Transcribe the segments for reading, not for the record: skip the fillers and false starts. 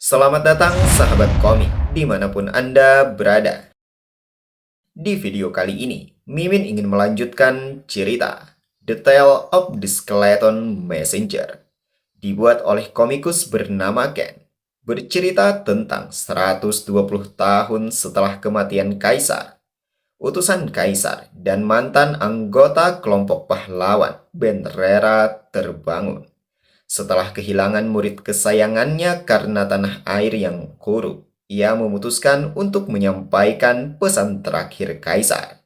Selamat datang sahabat komik dimanapun Anda berada. Di video kali ini, Mimin ingin melanjutkan cerita The Tale of the Skeleton Messenger, dibuat oleh komikus bernama Ken, bercerita tentang 120 tahun setelah kematian Kaisar. Utusan Kaisar dan mantan anggota kelompok pahlawan Benrera terbangun setelah kehilangan murid kesayangannya karena tanah air yang korup. Ia memutuskan untuk menyampaikan pesan terakhir Kaisar.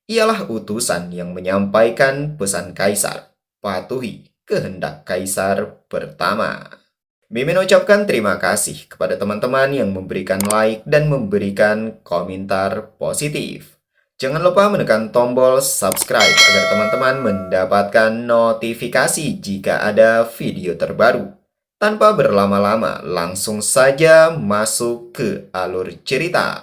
Ialah utusan yang menyampaikan pesan Kaisar, patuhi kehendak Kaisar pertama. Mimin ucapkan terima kasih kepada teman-teman yang memberikan like dan memberikan komentar positif. Jangan lupa menekan tombol subscribe agar teman-teman mendapatkan notifikasi jika ada video terbaru. Tanpa berlama-lama, langsung saja masuk ke alur cerita.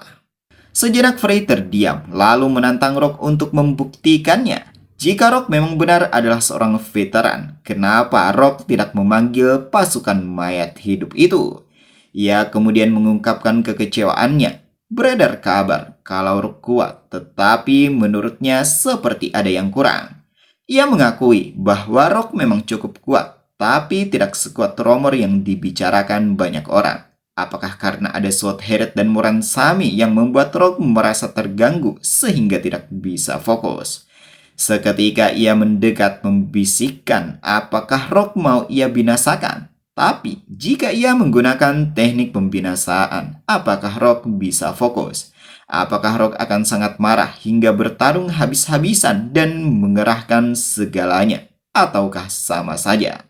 Sejenak Frey terdiam, lalu menantang Rock untuk membuktikannya. Jika Rock memang benar adalah seorang veteran, kenapa Rock tidak memanggil pasukan mayat hidup itu? Ia kemudian mengungkapkan kekecewaannya. Beredar kabar kalau Rock kuat, tetapi menurutnya seperti ada yang kurang. Ia mengakui bahwa Rock memang cukup kuat, tapi tidak sekuat rumor yang dibicarakan banyak orang. Apakah karena ada Swordhead dan Moransami yang membuat Rock merasa terganggu sehingga tidak bisa fokus? Seketika ia mendekat membisikkan apakah Rock mau ia binasakan. Tapi jika ia menggunakan teknik pembinasaan, apakah Rock bisa fokus? Apakah Rock akan sangat marah hingga bertarung habis-habisan dan mengerahkan segalanya? Ataukah sama saja?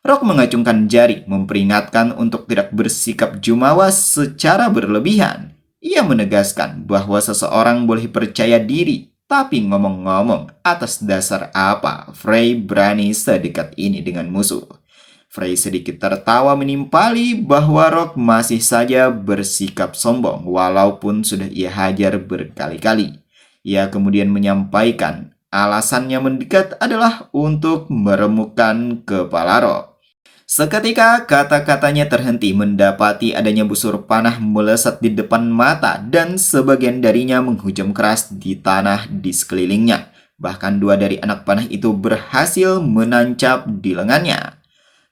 Rock mengacungkan jari, memperingatkan untuk tidak bersikap jumawa secara berlebihan. Ia menegaskan bahwa seseorang boleh percaya diri, tapi ngomong-ngomong, atas dasar apa Frey berani sedekat ini dengan musuh? Frey sedikit tertawa menimpali bahwa Rock masih saja bersikap sombong walaupun sudah ia hajar berkali-kali. Ia kemudian menyampaikan alasannya mendekat adalah untuk meremukkan kepala Rock. Seketika kata-katanya terhenti mendapati adanya busur panah melesat di depan mata dan sebagian darinya menghujam keras di tanah di sekelilingnya. Bahkan dua dari anak panah itu berhasil menancap di lengannya.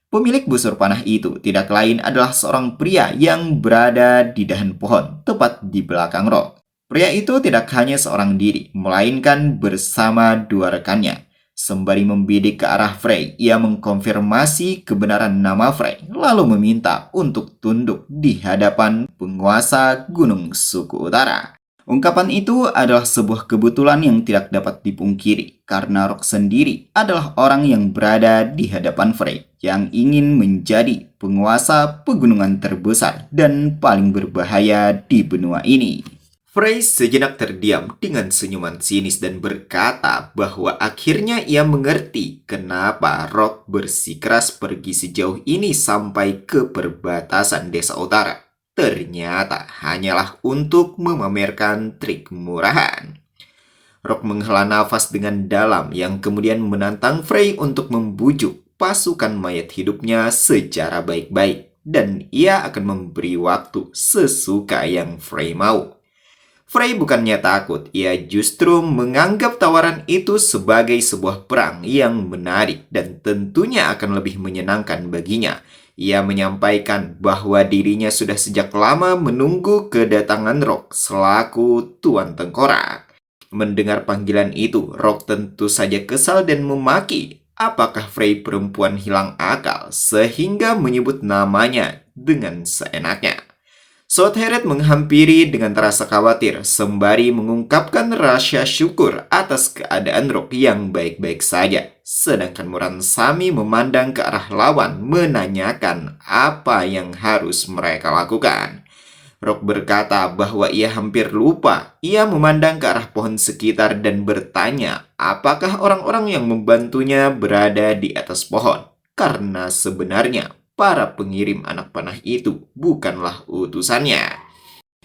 Pemilik busur panah itu tidak lain adalah seorang pria yang berada di dahan pohon, tepat di belakang Rock. Pria itu tidak hanya seorang diri, melainkan bersama dua rekannya. Sembari membidik ke arah Frey, ia mengkonfirmasi kebenaran nama Frey, lalu meminta untuk tunduk di hadapan penguasa Gunung Suku Utara. Ungkapan itu adalah sebuah kebetulan yang tidak dapat dipungkiri, karena Rock sendiri adalah orang yang berada di hadapan Frey, yang ingin menjadi penguasa pegunungan terbesar dan paling berbahaya di benua ini. Frey sejenak terdiam dengan senyuman sinis dan berkata bahwa akhirnya ia mengerti kenapa Rock bersikeras pergi sejauh ini sampai ke perbatasan desa utara. Ternyata hanyalah untuk memamerkan trik murahan. Rock menghela nafas dengan dalam yang kemudian menantang Frey untuk membujuk pasukan mayat hidupnya secara baik-baik. Dan ia akan memberi waktu sesuka yang Frey mau. Frey bukannya takut, ia justru menganggap tawaran itu sebagai sebuah perang yang menarik dan tentunya akan lebih menyenangkan baginya. Ia menyampaikan bahwa dirinya sudah sejak lama menunggu kedatangan Rock selaku Tuan Tengkorak. Mendengar panggilan itu, Rock tentu saja kesal dan memaki. Apakah Frey perempuan hilang akal sehingga menyebut namanya dengan seenaknya? Swordhead menghampiri dengan terasa khawatir sembari mengungkapkan rasa syukur atas keadaan Rock yang baik-baik saja. Sedangkan Moransami memandang ke arah lawan menanyakan apa yang harus mereka lakukan. Rock berkata bahwa ia hampir lupa. Ia memandang ke arah pohon sekitar dan bertanya apakah orang-orang yang membantunya berada di atas pohon. Karena sebenarnya para pengirim anak panah itu bukanlah utusannya.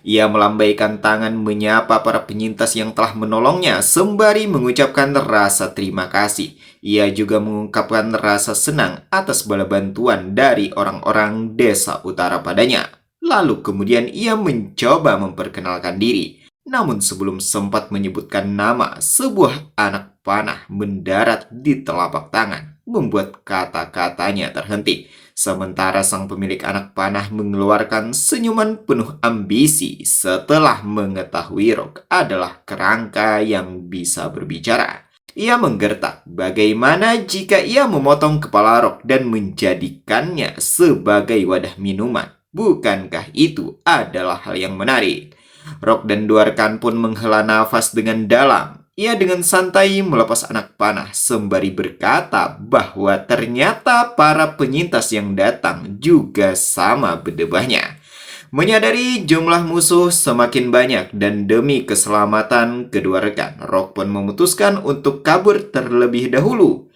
Ia melambaikan tangan menyapa para penyintas yang telah menolongnya sembari mengucapkan rasa terima kasih. Ia juga mengungkapkan rasa senang atas bala bantuan dari orang-orang desa utara padanya. Lalu kemudian ia mencoba memperkenalkan diri. Namun sebelum sempat menyebutkan nama, sebuah anak panah mendarat di telapak tangan, membuat kata-katanya terhenti. Sementara sang pemilik anak panah mengeluarkan senyuman penuh ambisi setelah mengetahui Rock adalah kerangka yang bisa berbicara. Ia menggertak bagaimana jika ia memotong kepala Rock dan menjadikannya sebagai wadah minuman. Bukankah itu adalah hal yang menarik? Rock dan Dwarkan pun menghela nafas dengan dalam. Ia dengan santai melepas anak panah sembari berkata bahwa ternyata para penyintas yang datang juga sama berdebahnya. Menyadari jumlah musuh semakin banyak dan demi keselamatan kedua rekan, Rock pun memutuskan untuk kabur terlebih dahulu.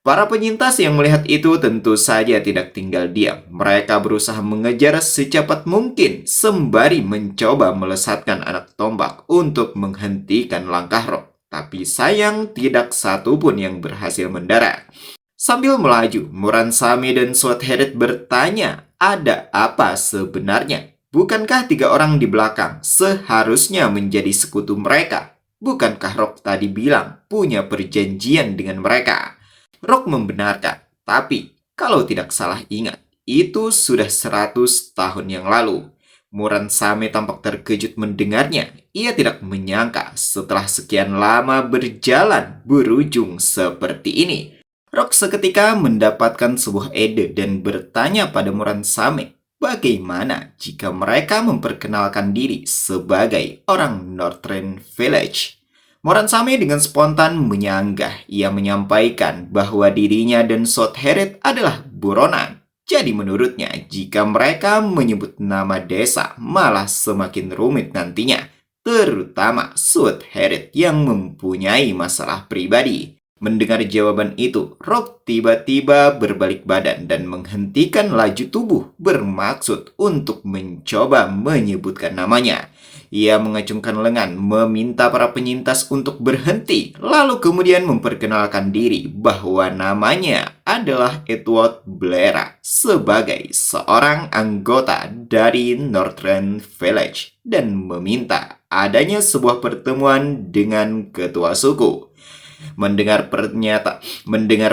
Para penyintas yang melihat itu tentu saja tidak tinggal diam. Mereka berusaha mengejar secepat mungkin sembari mencoba melesatkan anak tombak untuk menghentikan langkah Rock. Tapi sayang tidak satu pun yang berhasil mendarat. Sambil melaju, Muransame dan Sweathead bertanya, ada apa sebenarnya? Bukankah 3 orang di belakang seharusnya menjadi sekutu mereka? Bukankah Rock tadi bilang punya perjanjian dengan mereka? Rock membenarkan, tapi kalau tidak salah ingat, itu sudah 100 tahun yang lalu. Muransame tampak terkejut mendengarnya. Ia tidak menyangka setelah sekian lama berjalan berujung seperti ini. Rock seketika mendapatkan sebuah ide dan bertanya pada Muransame, bagaimana jika mereka memperkenalkan diri sebagai orang Northern Village? Muransame dengan spontan menyanggah. Ia menyampaikan bahwa dirinya dan Sweathead adalah buronan. Jadi menurutnya, jika mereka menyebut nama desa, malah semakin rumit nantinya. Terutama Sweathead yang mempunyai masalah pribadi. Mendengar jawaban itu, Rock tiba-tiba berbalik badan dan menghentikan laju tubuh bermaksud untuk mencoba menyebutkan namanya. Ia mengacungkan lengan, meminta para penyintas untuk berhenti, lalu kemudian memperkenalkan diri bahwa namanya adalah Edward Blair sebagai seorang anggota dari Northern Village dan meminta adanya sebuah pertemuan dengan ketua suku. Mendengar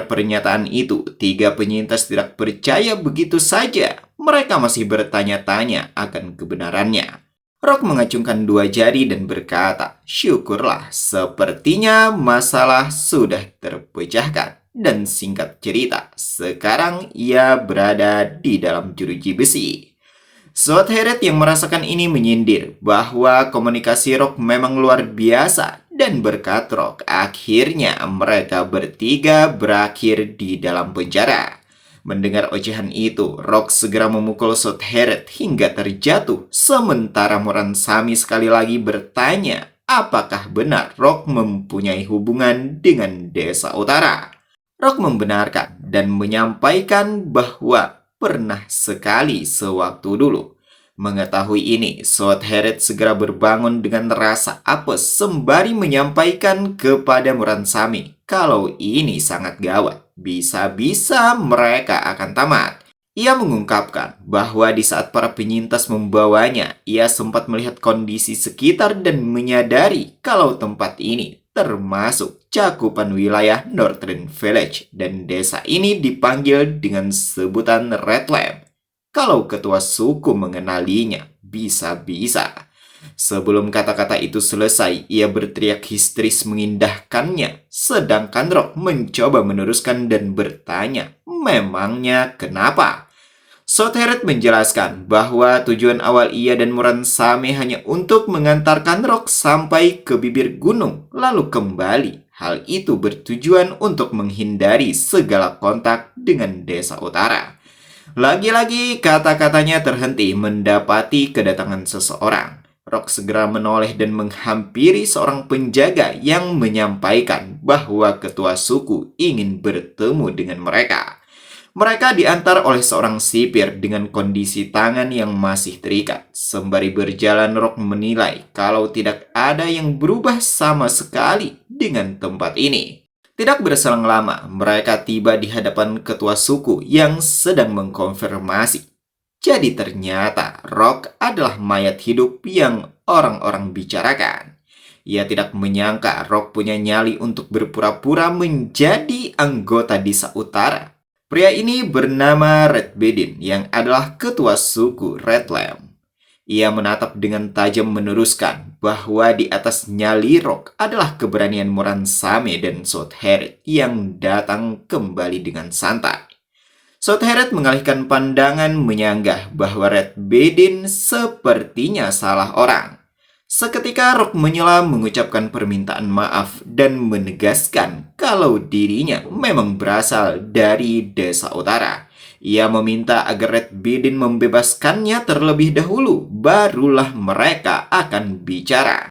pernyataan itu, 3 penyintas tidak percaya begitu saja. Mereka masih bertanya-tanya akan kebenarannya. Rock mengacungkan 2 jari dan berkata, syukurlah, sepertinya masalah sudah terpecahkan. Dan singkat cerita, sekarang ia berada di dalam jeruji besi. Sweathead yang merasakan ini menyindir bahwa komunikasi Rock memang luar biasa. Dan berkat Rock, akhirnya mereka bertiga berakhir di dalam penjara. Mendengar ocehan itu, Rock segera memukul Sweathead hingga terjatuh. Sementara Muransame sekali lagi bertanya, apakah benar Rock mempunyai hubungan dengan desa utara? Rock membenarkan dan menyampaikan bahwa pernah sekali sewaktu dulu. Mengetahui ini, Sweathead segera berbangun dengan rasa apes sembari menyampaikan kepada Muransame kalau ini sangat gawat. Bisa-bisa mereka akan tamat. Ia mengungkapkan bahwa di saat para penyintas membawanya, ia sempat melihat kondisi sekitar dan menyadari kalau tempat ini termasuk cakupan wilayah Northern Village dan desa ini dipanggil dengan sebutan Red Lamp. Kalau ketua suku mengenalinya, bisa-bisa. Sebelum kata-kata itu selesai, ia berteriak histeris mengindahkannya. Sedangkan Rock mencoba meneruskan dan bertanya, memangnya kenapa? Sweathead menjelaskan bahwa tujuan awal ia dan Muransame hanya untuk mengantarkan Rock sampai ke bibir gunung, lalu kembali. Hal itu bertujuan untuk menghindari segala kontak dengan desa utara. Lagi-lagi kata-katanya terhenti mendapati kedatangan seseorang. Rock segera menoleh dan menghampiri seorang penjaga yang menyampaikan bahwa ketua suku ingin bertemu dengan mereka. Mereka diantar oleh seorang sipir dengan kondisi tangan yang masih terikat. Sembari berjalan, Rock menilai kalau tidak ada yang berubah sama sekali dengan tempat ini. Tidak berselang lama, mereka tiba di hadapan ketua suku yang sedang mengkonfirmasi. Jadi ternyata Rock adalah mayat hidup yang orang-orang bicarakan. Ia tidak menyangka Rock punya nyali untuk berpura-pura menjadi anggota Desa Utara. Pria ini bernama Red Bedin yang adalah ketua suku Red Lamb. Ia menatap dengan tajam meneruskan bahwa di atas nyali Rock adalah keberanian Moran Same dan Southhead yang datang kembali dengan santai. Southhead mengalihkan pandangan menyanggah bahwa Red Bedin sepertinya salah orang. Seketika Rock menyela mengucapkan permintaan maaf dan menegaskan kalau dirinya memang berasal dari Desa Utara. Ia meminta agar Red Bedin membebaskannya terlebih dahulu, barulah mereka akan bicara.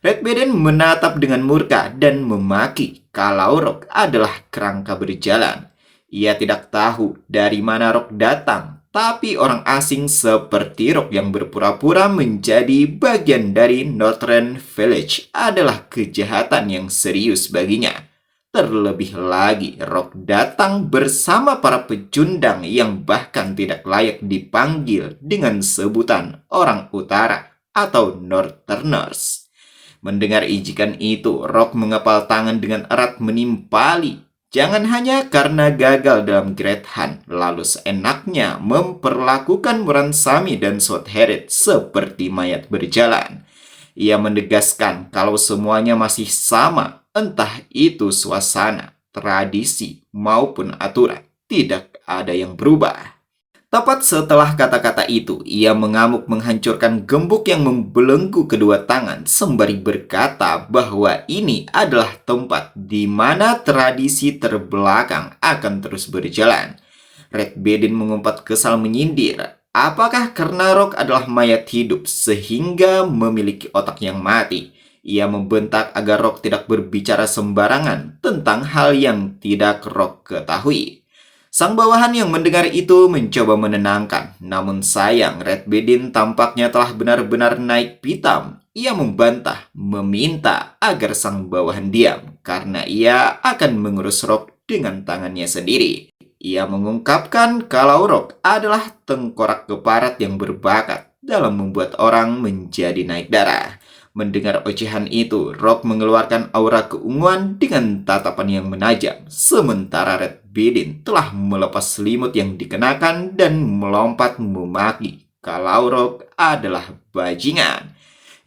Red Bedin menatap dengan murka dan memaki kalau Rock adalah kerangka berjalan. Ia tidak tahu dari mana Rock datang, tapi orang asing seperti Rock yang berpura-pura menjadi bagian dari Northern Village adalah kejahatan yang serius baginya. Terlebih lagi, Rock datang bersama para pecundang yang bahkan tidak layak dipanggil dengan sebutan orang utara atau Northerners. Mendengar ejekan itu, Rock mengepal tangan dengan erat menimpali. Jangan hanya karena gagal dalam Great Hunt, lalu seenaknya memperlakukan Muransami dan Southhead seperti mayat berjalan. Ia menegaskan kalau semuanya masih sama, entah itu suasana, tradisi, maupun aturan. Tidak ada yang berubah. Tepat setelah kata-kata itu, ia mengamuk menghancurkan gembok yang membelenggu kedua tangan sembari berkata bahwa ini adalah tempat di mana tradisi terbelakang akan terus berjalan. Red Bedin mengumpat kesal menyindir, apakah karena Rock adalah mayat hidup sehingga memiliki otak yang mati? Ia membentak agar Rock tidak berbicara sembarangan tentang hal yang tidak Rock ketahui. Sang bawahan yang mendengar itu mencoba menenangkan, namun sayang Red Bedin tampaknya telah benar-benar naik pitam. Ia membantah, meminta agar sang bawahan diam, karena ia akan mengurus Rock dengan tangannya sendiri. Ia mengungkapkan kalau Rock adalah tengkorak keparat yang berbakat dalam membuat orang menjadi naik darah. Mendengar ocehan itu, Rock mengeluarkan aura keunguan dengan tatapan yang menajam. Sementara Red Bedin telah melepas selimut yang dikenakan dan melompat memaki kalau Rock adalah bajingan.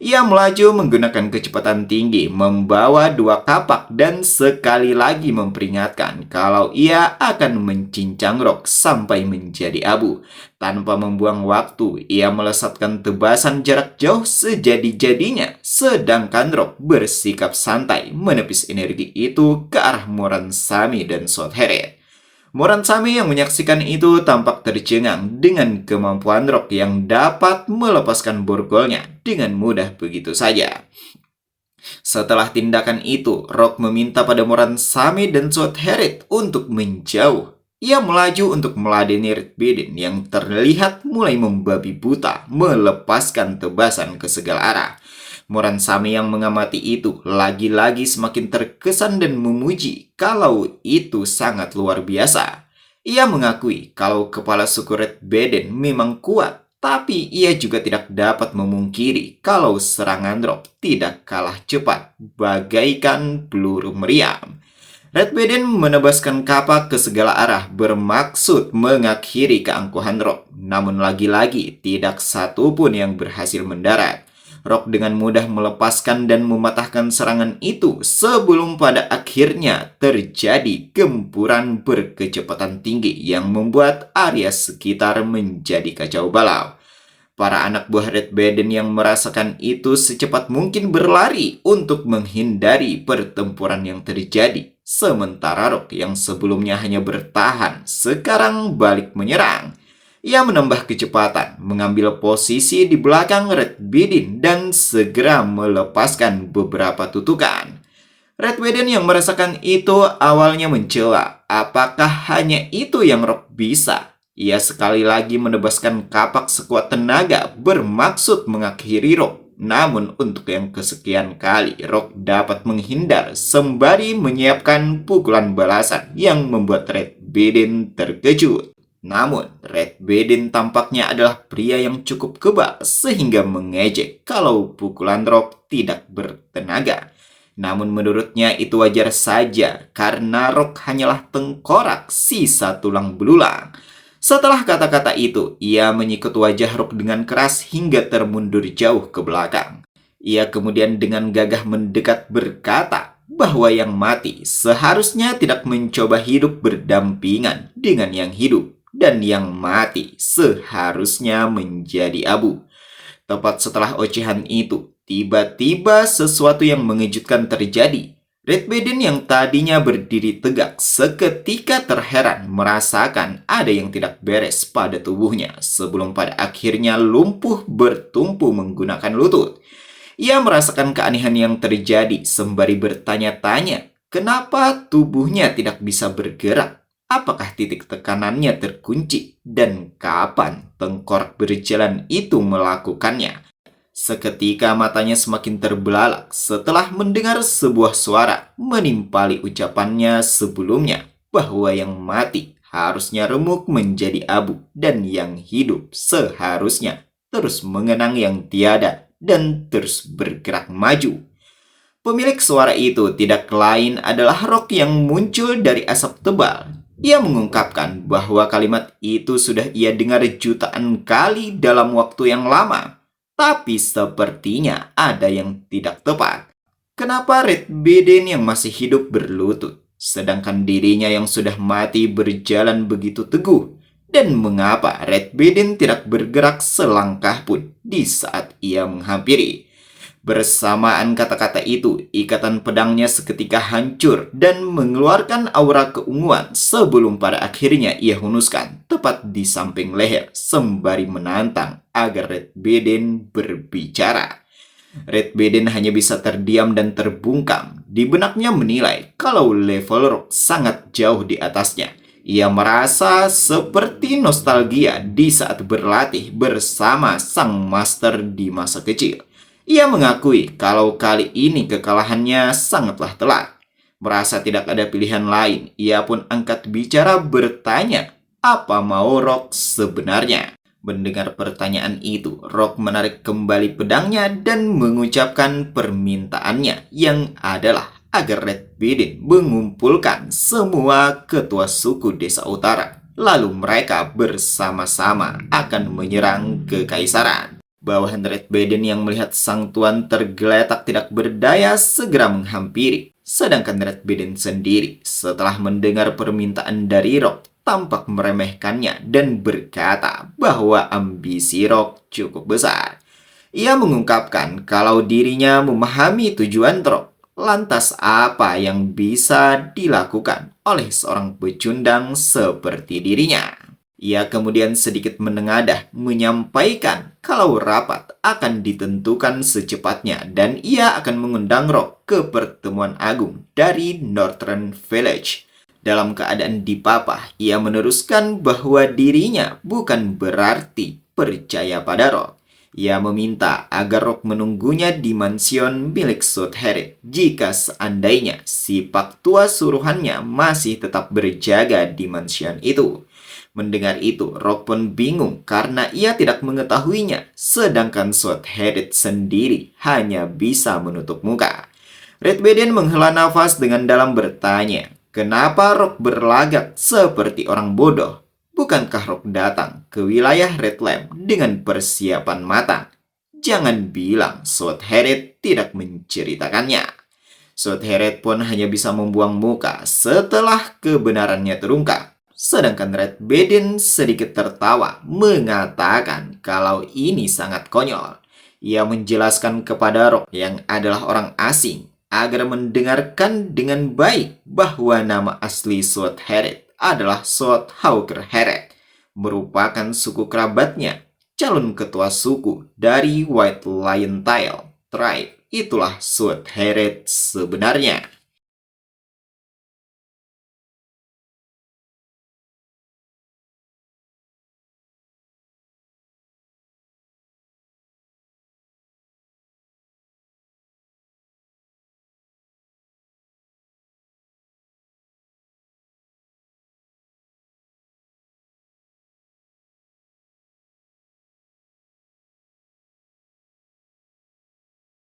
Ia melaju menggunakan kecepatan tinggi, membawa 2 kapak dan sekali lagi memperingatkan kalau ia akan mencincang Rock sampai menjadi abu. Tanpa membuang waktu, ia melesatkan tebasan jarak jauh sejadi-jadinya, sedangkan Rock bersikap santai menepis energi itu ke arah Muransami dan Southhead. Muransami yang menyaksikan itu tampak tercengang dengan kemampuan Rock yang dapat melepaskan borgolnya dengan mudah begitu saja. Setelah tindakan itu, Rock meminta pada Muransami dan Southhead untuk menjauh. Ia melaju untuk meladeni Red Bedin yang terlihat mulai membabi buta, melepaskan tebasan ke segala arah. Muransami yang mengamati itu lagi-lagi semakin terkesan dan memuji kalau itu sangat luar biasa. Ia mengakui kalau kepala suku Red Bedin memang kuat, tapi ia juga tidak dapat memungkiri kalau serangan Rock tidak kalah cepat, bagaikan peluru meriam. Red Bedin menebaskan kapak ke segala arah bermaksud mengakhiri keangkuhan Rock, namun lagi-lagi tidak satu pun yang berhasil mendarat. Rock dengan mudah melepaskan dan mematahkan serangan itu sebelum pada akhirnya terjadi gempuran berkecepatan tinggi yang membuat area sekitar menjadi kacau balau. Para anak buah Red Bedin yang merasakan itu secepat mungkin berlari untuk menghindari pertempuran yang terjadi. Sementara Rock yang sebelumnya hanya bertahan, sekarang balik menyerang. Ia menambah kecepatan, mengambil posisi di belakang Red Bedin dan segera melepaskan beberapa tutukan. Red Bedin yang merasakan itu awalnya mencela, apakah hanya itu yang Rock bisa? Ia sekali lagi menebaskan kapak sekuat tenaga bermaksud mengakhiri Rock. Namun untuk yang kesekian kali, Rock dapat menghindar sembari menyiapkan pukulan balasan yang membuat Red Bedin terkejut. Namun, Red Beden tampaknya adalah pria yang cukup kebal sehingga mengejek kalau pukulan Rock tidak bertenaga. Namun menurutnya itu wajar saja karena Rock hanyalah tengkorak sisa tulang belulang. Setelah kata-kata itu, ia menyikut wajah Rock dengan keras hingga termundur jauh ke belakang. Ia kemudian dengan gagah mendekat berkata bahwa yang mati seharusnya tidak mencoba hidup berdampingan dengan yang hidup dan yang mati seharusnya menjadi abu. Tepat setelah ocehan itu, tiba-tiba sesuatu yang mengejutkan terjadi. Red Beden yang tadinya berdiri tegak seketika terheran merasakan ada yang tidak beres pada tubuhnya sebelum pada akhirnya lumpuh bertumpu menggunakan lutut. Ia merasakan keanehan yang terjadi sembari bertanya-tanya kenapa tubuhnya tidak bisa bergerak. Apakah titik tekanannya terkunci dan kapan tengkorak berjalan itu melakukannya? Seketika matanya semakin terbelalak setelah mendengar sebuah suara menimpali ucapannya sebelumnya bahwa yang mati harusnya remuk menjadi abu dan yang hidup seharusnya terus mengenang yang tiada dan terus bergerak maju. Pemilik suara itu tidak lain adalah Rock yang muncul dari asap tebal. Ia mengungkapkan bahwa kalimat itu sudah ia dengar jutaan kali dalam waktu yang lama. Tapi sepertinya ada yang tidak tepat. Kenapa Red Beden yang masih hidup berlutut, sedangkan dirinya yang sudah mati berjalan begitu teguh? Dan mengapa Red Beden tidak bergerak selangkah pun di saat ia menghampiri? Bersamaan kata-kata itu, ikatan pedangnya seketika hancur dan mengeluarkan aura keunguan sebelum pada akhirnya ia hunuskan tepat di samping leher sembari menantang agar Red Beden berbicara. Red Beden hanya bisa terdiam dan terbungkam. Di benaknya menilai kalau level Rock sangat jauh di atasnya. Ia merasa seperti nostalgia di saat berlatih bersama sang master di masa kecil. Ia mengakui kalau kali ini kekalahannya sangatlah telak. Merasa tidak ada pilihan lain, ia pun angkat bicara bertanya, apa mau Rock sebenarnya? Mendengar pertanyaan itu, Rock menarik kembali pedangnya dan mengucapkan permintaannya yang adalah agar Red Beden mengumpulkan semua ketua suku desa utara. Lalu mereka bersama-sama akan menyerang kekaisaran. Bawahan Red Beden yang melihat sang tuan tergeletak tidak berdaya segera menghampiri. Sedangkan Red Beden sendiri setelah mendengar permintaan dari Rock tampak meremehkannya dan berkata bahwa ambisi Rock cukup besar. Ia mengungkapkan kalau dirinya memahami tujuan Rock. Lantas apa yang bisa dilakukan oleh seorang pecundang seperti dirinya? Ia kemudian sedikit menengadah menyampaikan kalau rapat akan ditentukan secepatnya dan ia akan mengundang Rock ke pertemuan agung dari Northern Village. Dalam keadaan dipapah, ia meneruskan bahwa dirinya bukan berarti percaya pada Rock. Ia meminta agar Rock menunggunya di mansion milik Sootheret jika seandainya si Pak Tua suruhannya masih tetap berjaga di mansion itu. Mendengar itu, Rock pun bingung karena ia tidak mengetahuinya, sedangkan Sootheret sendiri hanya bisa menutup muka. Red Beden menghela nafas dengan dalam bertanya, kenapa Rock berlagak seperti orang bodoh? Bukankah Rock datang ke wilayah Red Lamp dengan persiapan matang? Jangan bilang Sootheret tidak menceritakannya. Sootheret pun hanya bisa membuang muka setelah kebenarannya terungkap. Sedangkan Red Beden sedikit tertawa mengatakan kalau ini sangat konyol. Ia menjelaskan kepada Rock yang adalah orang asing agar mendengarkan dengan baik bahwa nama asli Sootheret adalah Soothauker Heret, merupakan suku kerabatnya, calon ketua suku dari White Lion Tail Tribe. Itulah Sootheret sebenarnya.